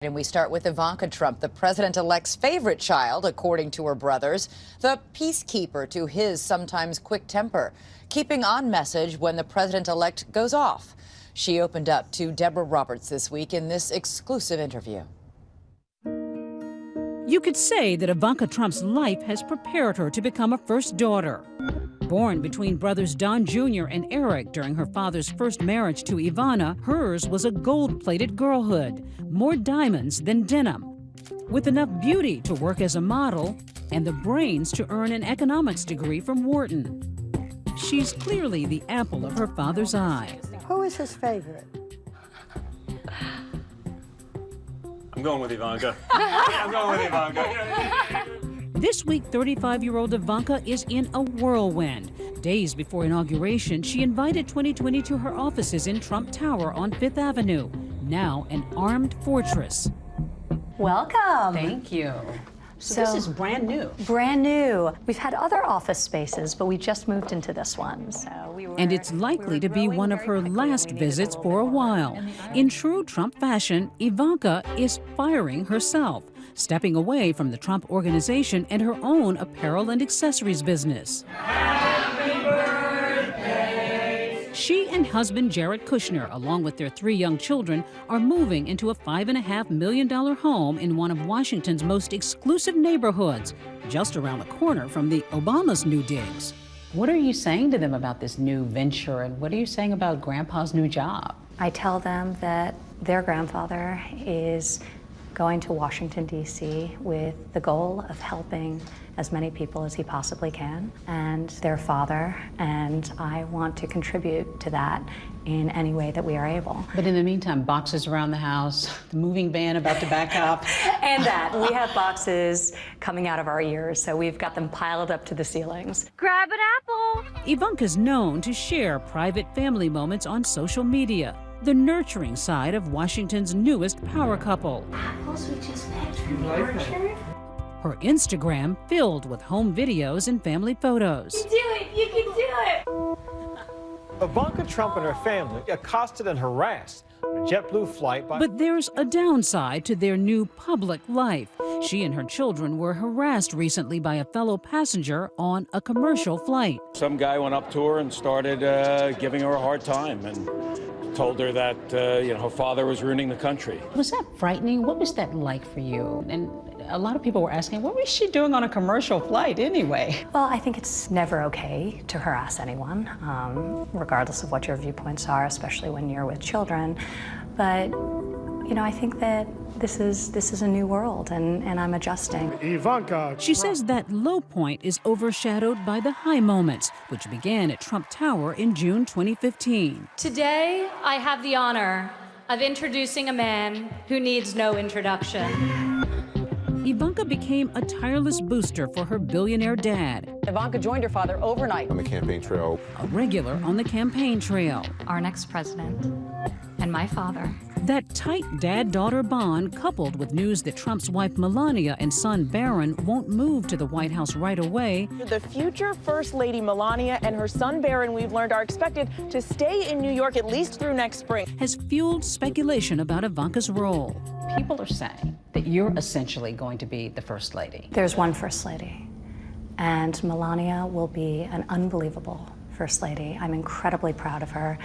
And we start with Ivanka Trump, the president-elect's favorite child, according to her brothers, the peacekeeper to his sometimes quick temper, keeping on message when the president-elect goes off. She opened up to Deborah Roberts this week in this exclusive interview. You could say that Ivanka Trump's life has prepared her to become a first daughter. Born between brothers Don Jr. and Eric during her father's first marriage to Ivana, hers was a gold-plated girlhood, more diamonds than denim. With enough beauty to work as a model and the brains to earn an economics degree from Wharton. She's clearly the apple of her father's eye. Who is his favorite? I'm going with Ivanka. I'm going with Ivanka. This week, 35-year-old Ivanka is in a whirlwind. Days before inauguration, she invited 2020 to her offices in Trump Tower on Fifth Avenue, now an armed fortress. Welcome. Thank you. So this is brand new. Brand new. We've had other office spaces, but we just moved into this one. And it's likely to be one of her last visits for a while. In true Trump fashion, Ivanka is firing herself, stepping away from the Trump Organization and her own apparel and accessories business. Happy birthday! She and husband Jared Kushner, along with their 3 young children, are moving into a $5.5 million home in one of Washington's most exclusive neighborhoods, just around the corner from the Obama's new digs. What are you saying to them about this new venture, and what are you saying about Grandpa's new job? I tell them that their grandfather is going to Washington, D.C. with the goal of helping as many people as he possibly can, and their father, and I want to contribute to that in any way that we are able. But in the meantime, boxes around the house, the moving van about to back up. And that. We have boxes coming out of our ears, so we've got them piled up to the ceilings. Grab an apple! Ivanka's known to share private family moments on social media, the nurturing side of Washington's newest power couple. Apples we just picked from the orchard? Her Instagram filled with home videos and family photos. You can do it! You can do it! Ivanka Trump and her family accosted and harassed on a JetBlue flight by... But there's a downside to their new public life. She and her children were harassed recently by a fellow passenger on a commercial flight. Some guy went up to her and started giving her a hard time and told her that her father was ruining the country. Was that frightening? What was that like for you? And a lot of people were asking, what was she doing on a commercial flight anyway? Well, I think it's never okay to harass anyone, regardless of what your viewpoints are, especially when you're with children. But, I think that this is a new world, and I'm adjusting. Ivanka. She says that low point is overshadowed by the high moments, which began at Trump Tower in June 2015. Today, I have the honor of introducing a man who needs no introduction. Ivanka became a tireless booster for her billionaire dad. Ivanka joined her father overnight on the campaign trail. A regular on the campaign trail. Our next president and my father. That tight dad-daughter bond, coupled with news that Trump's wife Melania and son Barron won't move to the White House right away. The future First Lady Melania and her son Barron, we've learned, are expected to stay in New York at least through next spring. Has fueled speculation about Ivanka's role. People are saying that you're essentially going to be the First Lady. There's one First Lady, and Melania will be an unbelievable First Lady. I'm incredibly proud of her.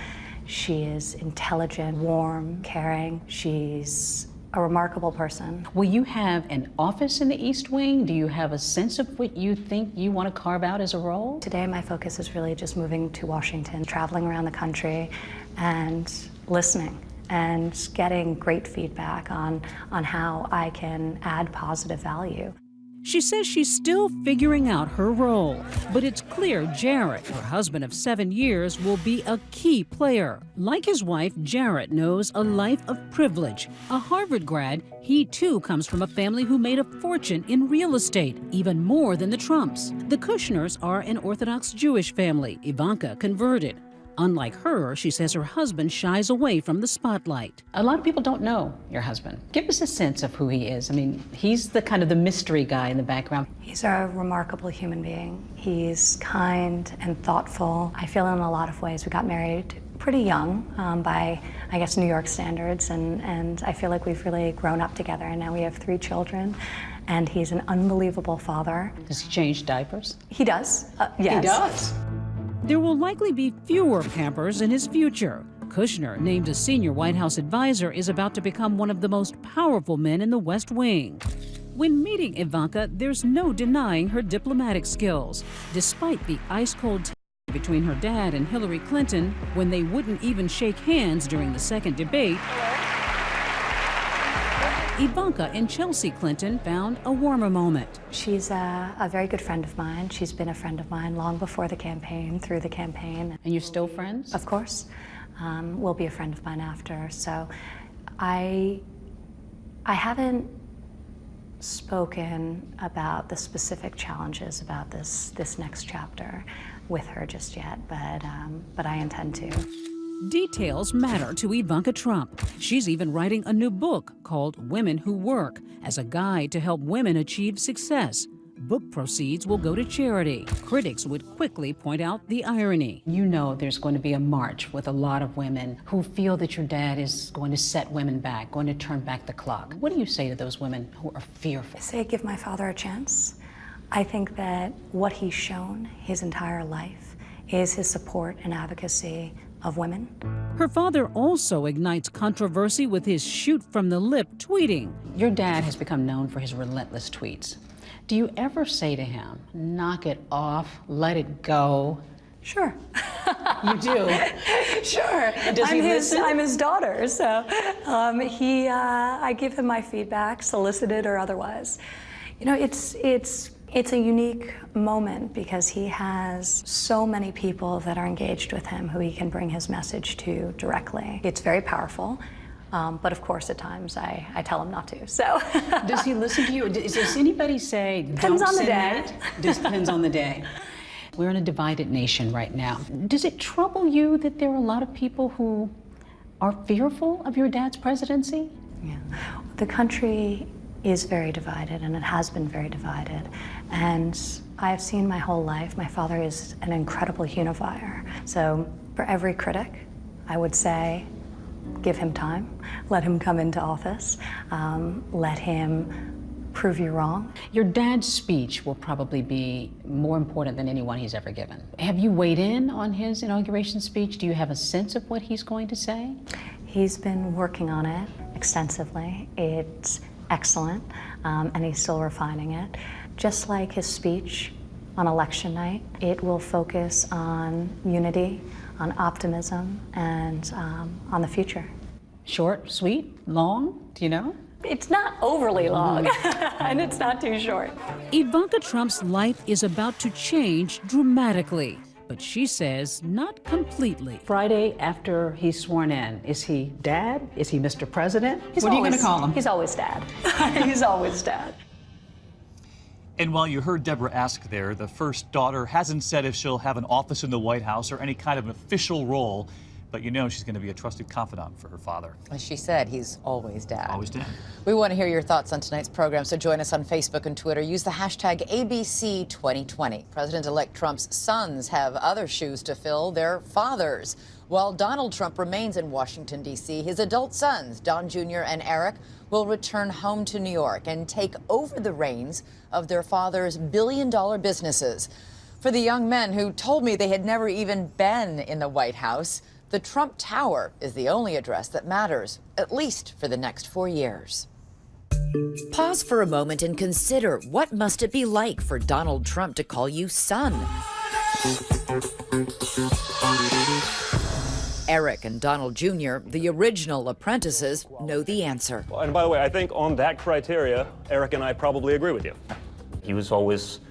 She is intelligent, warm, caring. She's a remarkable person. Will you have an office in the East Wing? Do you have a sense of what you think you want to carve out as a role? Today, my focus is really just moving to Washington, traveling around the country, and listening and getting great feedback on how I can add positive value. She says she's still figuring out her role, but it's clear Jared, her husband of 7 years, will be a key player. Like his wife, Jared knows a life of privilege. A Harvard grad, he too comes from a family who made a fortune in real estate, even more than the Trumps. The Kushners are an Orthodox Jewish family. Ivanka converted. Unlike her, she says her husband shies away from the spotlight. A lot of people don't know your husband. Give us a sense of who he is. I mean, he's the kind of the mystery guy in the background. He's a remarkable human being. He's kind and thoughtful. I feel in a lot of ways we got married pretty young by, I guess, New York standards, and I feel like we've really grown up together, and now we have 3 children, and he's an unbelievable father. Does he change diapers? He does, yes. He does? There will likely be fewer Pampers in his future. Kushner, named a senior White House advisor, is about to become one of the most powerful men in the West Wing. When meeting Ivanka, there's no denying her diplomatic skills. Despite the ice-cold tension between her dad and Hillary Clinton, when they wouldn't even shake hands during the second debate, Ivanka and Chelsea Clinton found a warmer moment. She's a very good friend of mine. She's been a friend of mine long before the campaign, through the campaign. And you're still friends? Of course. Will be a friend of mine after. So I haven't spoken about the specific challenges about this next chapter with her just yet, but I intend to. Details matter to Ivanka Trump. She's even writing a new book called Women Who Work as a guide to help women achieve success. Book proceeds will go to charity. Critics would quickly point out the irony. You know there's going to be a march with a lot of women who feel that your dad is going to set women back, going to turn back the clock. What do you say to those women who are fearful? I say give my father a chance. I think that what he's shown his entire life is his support and advocacy of women. Her father also ignites controversy with his shoot from the lip tweeting. Your dad has become known for his relentless tweets. Do you ever say to him, knock it off, let it go? Sure. You do? Sure. Does he listen? I'm his daughter, so I give him my feedback, solicited or otherwise. You know, it's a unique moment because he has so many people that are engaged with him who he can bring his message to directly. It's very powerful. But of course, at times, I tell him not to, so. Does he listen to you? Or does anybody say, Depends on the day. Just depends on the day. We're in a divided nation right now. Does it trouble you that there are a lot of people who are fearful of your dad's presidency? Yeah. The country is very divided, and it has been very divided. And I've seen my whole life, my father is an incredible unifier. So for every critic, I would say, give him time, let him come into office, let him prove you wrong. Your dad's speech will probably be more important than anyone he's ever given. Have you weighed in on his inauguration speech? Do you have a sense of what he's going to say? He's been working on it extensively. It's excellent, and he's still refining it. Just like his speech on election night, it will focus on unity, on optimism, and on the future. Short, sweet, long, do you know? It's not overly long, and it's not too short. Ivanka Trump's life is about to change dramatically, but she says not completely. Friday after he's sworn in, is he dad? Is he Mr. President? What are you going to call him? He's always dad. He's always dad. And while you heard Deborah ask there, the first daughter hasn't said if she'll have an office in the White House or any kind of official role, but you know she's going to be a trusted confidant for her father. As she said, he's always dad. Always dad. We want to hear your thoughts on tonight's program, so join us on Facebook and Twitter. Use the hashtag ABC2020. President-elect Trump's sons have other shoes to fill, their fathers. While Donald Trump remains in Washington, D.C., his adult sons, Don Jr. and Eric, will return home to New York and take over the reins of their father's billion-dollar businesses. For the young men who told me they had never even been in the White House, the Trump Tower is the only address that matters, at least for the next 4 years. Pause for a moment and consider, what must it be like for Donald Trump to call you son? Eric and Donald Jr., the original apprentices, know the answer. And by the way, I think on that criteria, Eric and I probably agree with you. He was always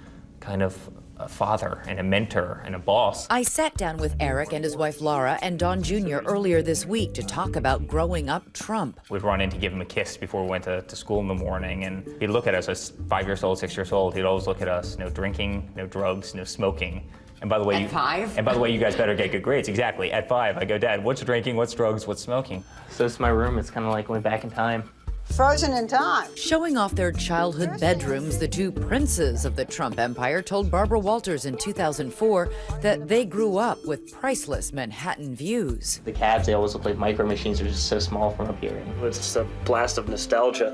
kind of a father and a mentor and a boss. I sat down with Eric and his wife Laura and Don Jr. earlier this week to talk about growing up Trump. We'd run in to give him a kiss before we went to school in the morning, and he'd look at us as 5 years old, 6 years old. He'd always look at us, no drinking, no drugs, no smoking. And by the way, at 5? And by the way, you guys better get good grades. Exactly. At 5, I go, Dad, what's drinking, what's drugs, what's smoking? So it's my room. It's kind of like going back in time. frozen in time. Showing off their childhood bedrooms, the two princes of the Trump empire told Barbara Walters in 2004 that they grew up with priceless Manhattan views. The cabs, they always look like micro machines. They're just so small from up here. It's just a blast of nostalgia.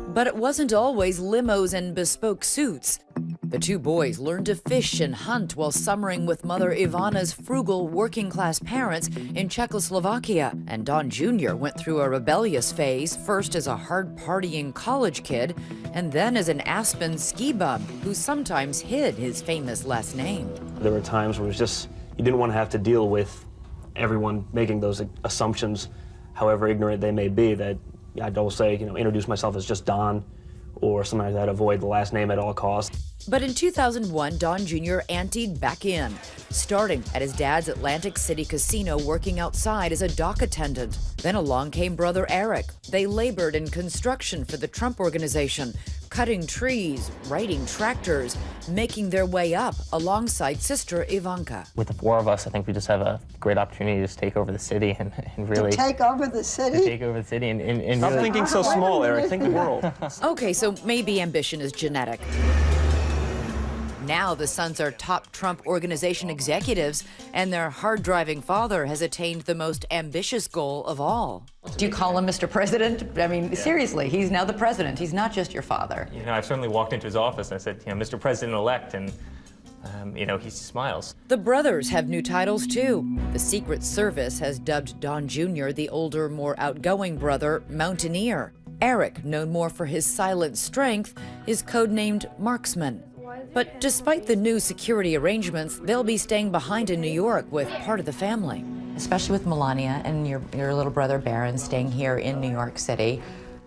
But it wasn't always limos and bespoke suits. The two boys learned to fish and hunt while summering with mother Ivana's frugal working-class parents in Czechoslovakia. And Don Jr. went through a rebellious phase, first as a hard-partying college kid, and then as an Aspen ski bum who sometimes hid his famous last name. There were times where it was just, you didn't want to have to deal with everyone making those assumptions, however ignorant they may be, that I'd always say, introduce myself as just Don or something like that, avoid the last name at all costs. But in 2001, Don Jr. anteed back in, starting at his dad's Atlantic City casino working outside as a dock attendant. Then along came brother Eric. They labored in construction for the Trump Organization, cutting trees, riding tractors, making their way up alongside sister Ivanka. With the four of us, I think we just have a great opportunity to just take over the city and really... To take over the city? To take over the city and Stop really... thinking so small, Eric. Think the world. Okay, so maybe ambition is genetic. Now the sons are top Trump Organization executives, and their hard-driving father has attained the most ambitious goal of all. Do you call him Mr. President? I mean, seriously, he's now the president. He's not just your father. I've certainly walked into his office and I said, Mr. President-elect, and he smiles. The brothers have new titles too. The Secret Service has dubbed Don Jr., the older, more outgoing brother, Mountaineer. Eric, known more for his silent strength, is codenamed Marksman. But despite the new security arrangements, they'll be staying behind in New York with part of the family. Especially with Melania and your little brother Barron staying here in New York City.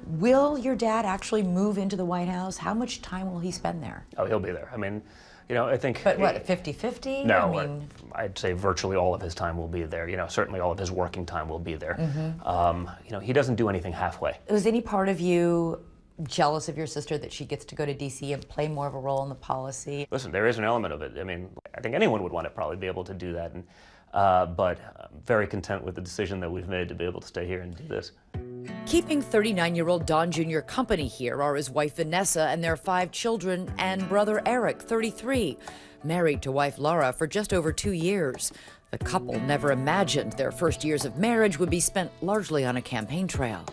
Will your dad actually move into the White House? How much time will he spend there? Oh, he'll be there. I mean, I think... But what, 50-50? No, I'd say virtually all of his time will be there. Certainly all of his working time will be there. Mm-hmm. He doesn't do anything halfway. Was any part of you jealous of your sister that she gets to go to D.C. and play more of a role in the policy? Listen, there is an element of it. I mean, I think anyone would want to probably be able to do that. But I'm very content with the decision that we've made to be able to stay here and do this. Keeping 39-year-old Don Jr. company here are his wife Vanessa and their 5 children, and brother Eric, 33, married to wife Laura for just over 2 years. The couple never imagined their first years of marriage would be spent largely on a campaign trail.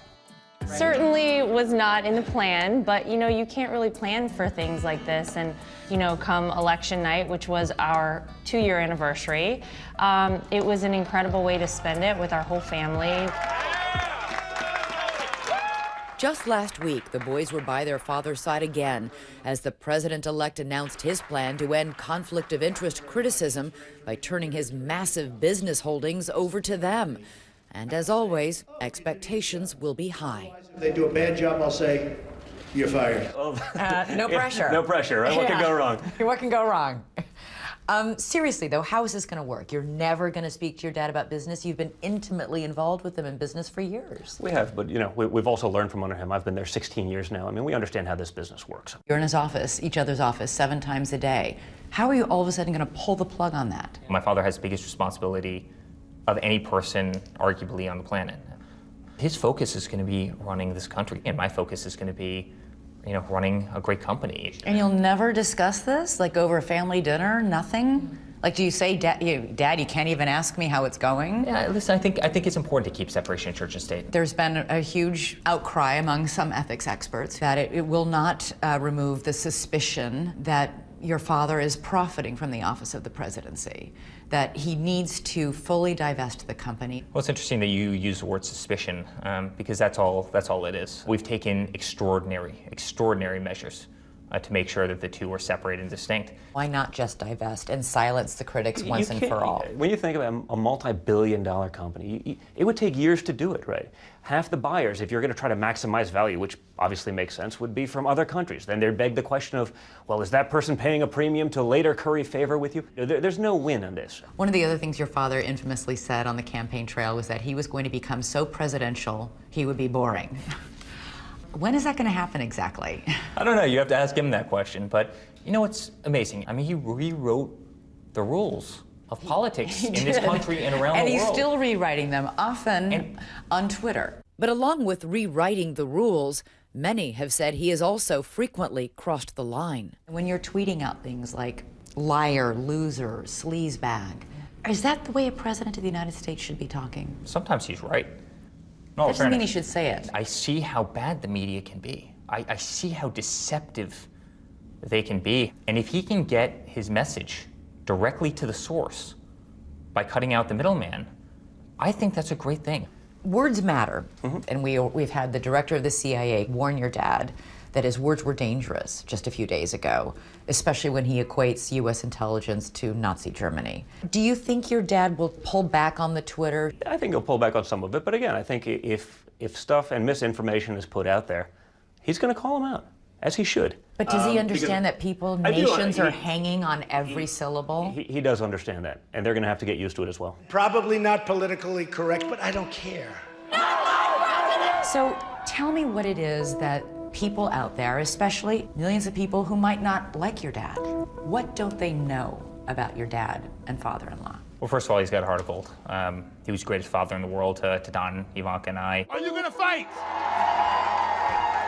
Certainly was not in the plan, but you can't really plan for things like this. And come election night, which was our 2-year anniversary, it was an incredible way to spend it with our whole family. Just last week, the boys were by their father's side again as the president-elect announced his plan to end conflict of interest criticism by turning his massive business holdings over to them. And as always, expectations will be high. If they do a bad job, I'll say, you're fired. No pressure. No pressure, right? What can go wrong? What can go wrong? Seriously, though, how is this going to work? You're never going to speak to your dad about business. You've been intimately involved with him in business for years. We have, but we've also learned from under him. I've been there 16 years now. I mean, we understand how this business works. You're in his office, each other's office, 7 times a day. How are you all of a sudden going to pull the plug on that? My father has the biggest responsibility of any person, arguably, on the planet. His focus is going to be running this country, and my focus is going to be, running a great company. And you'll never discuss this, like over a family dinner, nothing? Like, do you say, Dad, you can't even ask me how it's going? Yeah, listen, I think it's important to keep separation of church and state. There's been a huge outcry among some ethics experts that it will not remove the suspicion that your father is profiting from the office of the presidency, that he needs to fully divest the company. Well, it's interesting that you use the word suspicion, because that's all it is. We've taken extraordinary measures to make sure that the two are separated and distinct. Why not just divest and silence the critics once and for all? When you think about a multi-billion-dollar company, it would take years to do it, right? Half the buyers, if you're going to try to maximize value, which obviously makes sense, would be from other countries. Then there'd beg the question of, well, is that person paying a premium to later curry favor with you? There's no win on this. One of the other things your father infamously said on the campaign trail was that he was going to become so presidential, he would be boring. When is that going to happen exactly? I don't know. You have to ask him that question. But what's amazing? I mean, he rewrote the rules of politics in this country and around the world. And he's still rewriting them, often on Twitter. But along with rewriting the rules, many have said he has also frequently crossed the line. When you're tweeting out things like liar, loser, sleazebag, is that the way a president of the United States should be talking? Sometimes he's right. That doesn't mean he should say it. I see how bad the media can be. I see how deceptive they can be. And if he can get his message directly to the source by cutting out the middleman, I think that's a great thing. Words matter. And we've had the director of the CIA warn your dad that his words were dangerous just a few days ago, especially when he equates U.S. intelligence to Nazi Germany. Do you think your dad will pull back on the Twitter? I think he'll pull back on some of it, but again, I think if stuff and misinformation is put out there, he's going to call them out, as he should. But does he understand that nations are hanging on every syllable? He does understand that, and they're going to have to get used to it as well. Probably not politically correct, but I don't care. So tell me what it is that people out there, especially millions of people who might not like your dad, what don't they know about your dad and father-in-law? Well, first of all, he's got a heart of gold. He was the greatest father in the world to Don, Ivanka, and I. Are you gonna fight?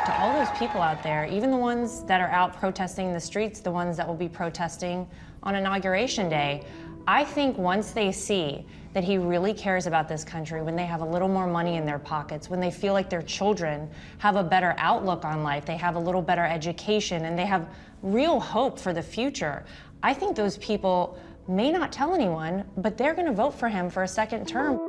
To all those people out there, even the ones that are out protesting in the streets, the ones that will be protesting on Inauguration Day, I think once they see that he really cares about this country, when they have a little more money in their pockets, when they feel like their children have a better outlook on life, they have a little better education, and they have real hope for the future, I think those people may not tell anyone, but they're going to vote for him for a second term.